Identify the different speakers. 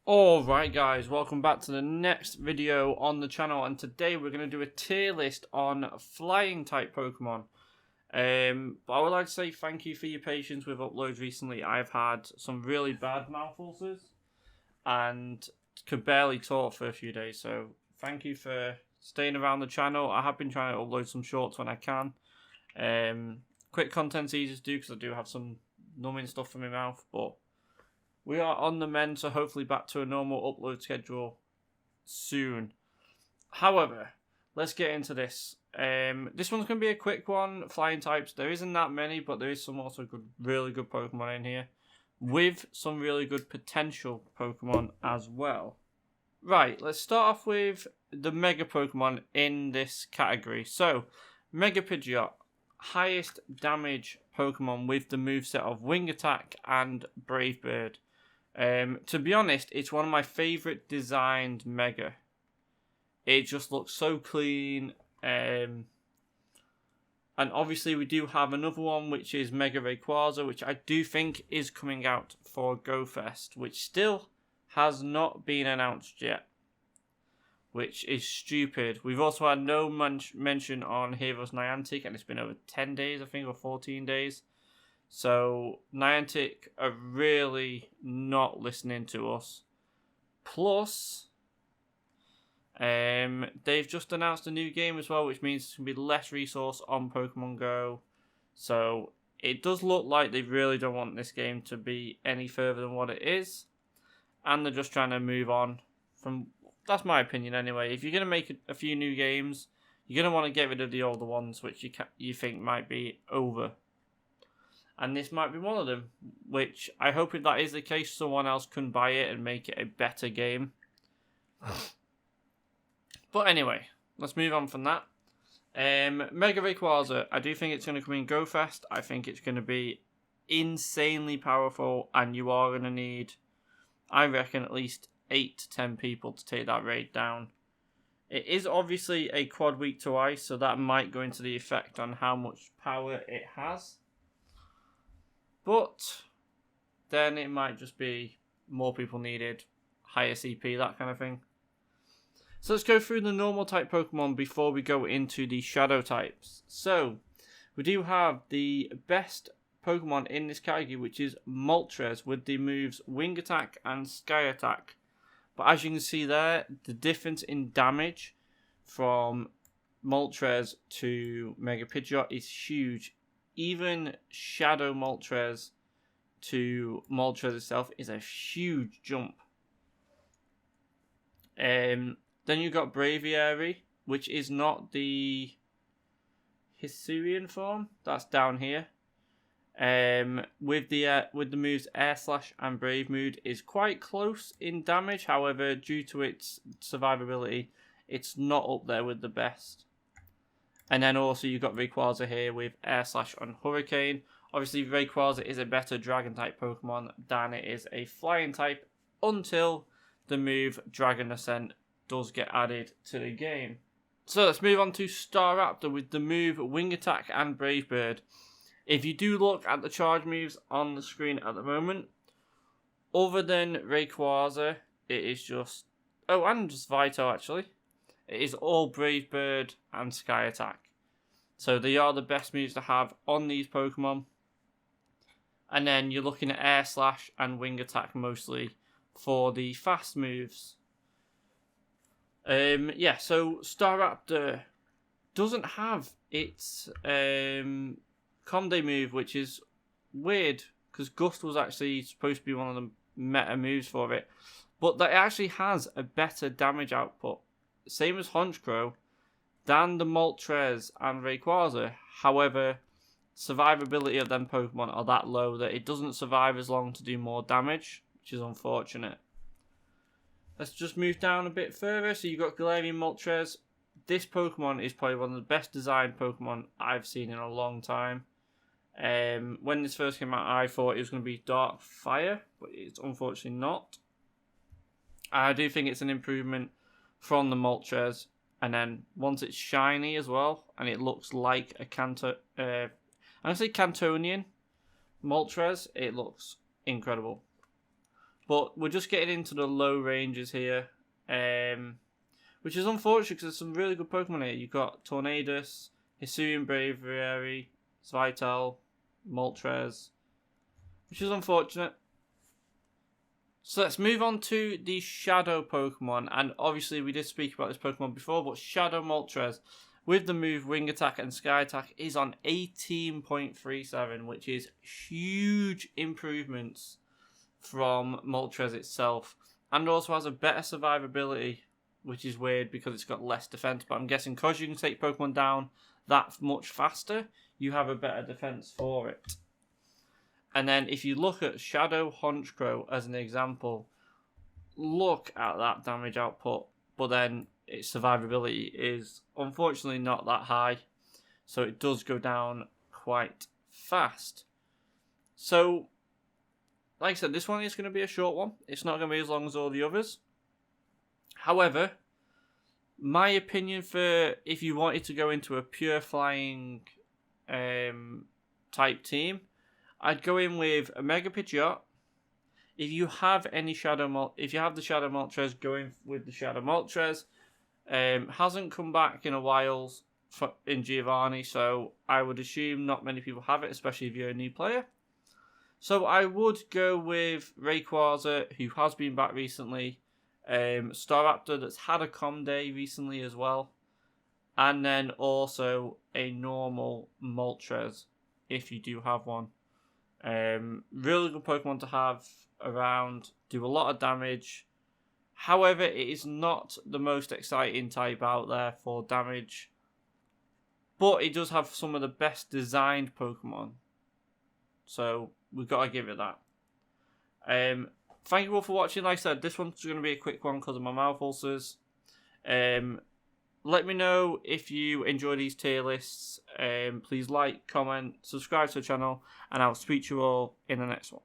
Speaker 1: Alright guys, welcome back to the next video on the channel, and today we're going to do a tier list on flying type Pokemon. But I would like to say thank you for your patience with uploads recently. I've had some really bad mouth ulcers and could barely talk for a few days, so thank you for staying around the channel. I have been trying to upload some shorts when I can. Quick content's easy to do because I do have some numbing stuff in my mouth, but we are on the mend, so hopefully back to a normal upload schedule soon. However, let's get into this. This one's going to be a quick one. Flying types, there isn't that many, but there is some also really good Pokemon in here, with some really good potential Pokemon as well. Right, let's start off with the Mega Pokemon in this category. So, Mega Pidgeot, highest damage Pokemon with the moveset of Wing Attack and Brave Bird. To be honest, it's one of my favourite designed Mega. It just looks so clean. And obviously we do have another one, which is Mega Rayquaza, which I do think is coming out for GoFest, which still has not been announced yet, which is stupid. We've also had no mention on Heroes Niantic, and it's been over 10 days, I think, or 14 days. So Niantic are really not listening to us. Plus, they've just announced a new game as well, which means there's going to be less resource on Pokemon Go. So it does look like they really don't want this game to be any further than what it is. And they're just trying to move on from... That's my opinion anyway. If you're going to make a few new games, you're going to want to get rid of the older ones, which you think might be over. And this might be one of them, which I hope if that is the case, someone else can buy it and make it a better game. But anyway, let's move on from that. Mega Rayquaza, I do think it's going to come in GoFest. I think it's going to be insanely powerful, and you are going to need, I reckon, at least 8 to 10 people to take that raid down. It is obviously a quad week to ice, so that might go into the effect on how much power it has. But then it might just be more people needed, higher CP, that kind of thing. So let's go through the normal type Pokemon before we go into the shadow types. So we do have the best Pokemon in this category, which is Moltres, with the moves Wing Attack and Sky Attack. But as you can see there, the difference in damage from Moltres to Mega Pidgeot is huge. Even Shadow Moltres to Moltres itself is a huge jump. Then you've got Braviary, which is not the Hisuian form. That's down here. With the moves Air Slash and Brave Mood is quite close in damage. However, due to its survivability, it's not up there with the best. And then also you've got Rayquaza here with Air Slash and Hurricane. Obviously Rayquaza is a better Dragon type Pokemon than it is a Flying type until the move Dragon Ascent does get added to the game. So let's move on to Staraptor with the move Wing Attack and Brave Bird. If you do look at the charge moves on the screen at the moment, other than Rayquaza, it is just... Oh, and just Vito actually. It is all Brave Bird and Sky Attack. So they are the best moves to have on these Pokemon. And then you're looking at Air Slash and Wing Attack mostly for the fast moves. So Staraptor doesn't have its comm move, which is weird because Gust was actually supposed to be one of the meta moves for it. But that actually has a better damage output, same as Honchkrow, than the Moltres and Rayquaza. However, survivability of them Pokemon are that low that it doesn't survive as long to do more damage, which is unfortunate. Let's just move down a bit further. So you've got Galarian Moltres. This Pokemon is probably one of the best designed Pokemon I've seen in a long time. When this first came out, I thought it was going to be Dark Fire, but it's unfortunately not. I do think it's an improvement from the Moltres, and then once it's shiny as well, and it looks like a Cantonian Moltres, it looks incredible. But we're just getting into the low ranges here, which is unfortunate because there's some really good Pokemon here. You've got Tornadus, Hisuian Braviary, Svital, Moltres, which is unfortunate. So let's move on to the Shadow Pokemon, and obviously we did speak about this Pokemon before, but Shadow Moltres with the move Wing Attack and Sky Attack is on 18.37, which is huge improvements from Moltres itself, and also has a better survivability, which is weird because it's got less defense, but I'm guessing because you can take Pokemon down that much faster, you have a better defense for it. And then if you look at Shadow Honchkrow as an example, look at that damage output, but then its survivability is unfortunately not that high, so it does go down quite fast. So, like I said, this one is going to be a short one. It's not going to be as long as all the others. However, my opinion for if you wanted to go into a pure flying type team, I'd go in with a Mega Pidgeot. If you have any if you have the Shadow Moltres, go in with the Shadow Moltres. Hasn't come back in a while in Giovanni, so I would assume not many people have it, especially if you're a new player. So I would go with Rayquaza, who has been back recently. Staraptor, that's had a comm day recently as well. And then also a normal Moltres, if you do have one. Really good Pokemon to have around, do a lot of damage. However, it is not the most exciting type out there for damage, but it does have some of the best designed Pokemon, so we've got to give it that. Thank you all for watching. Like I said, this one's going to be a quick one because of my mouth ulcers. Let me know if you enjoy these tier lists. Please like, comment, subscribe to the channel, and I'll speak to you all in the next one.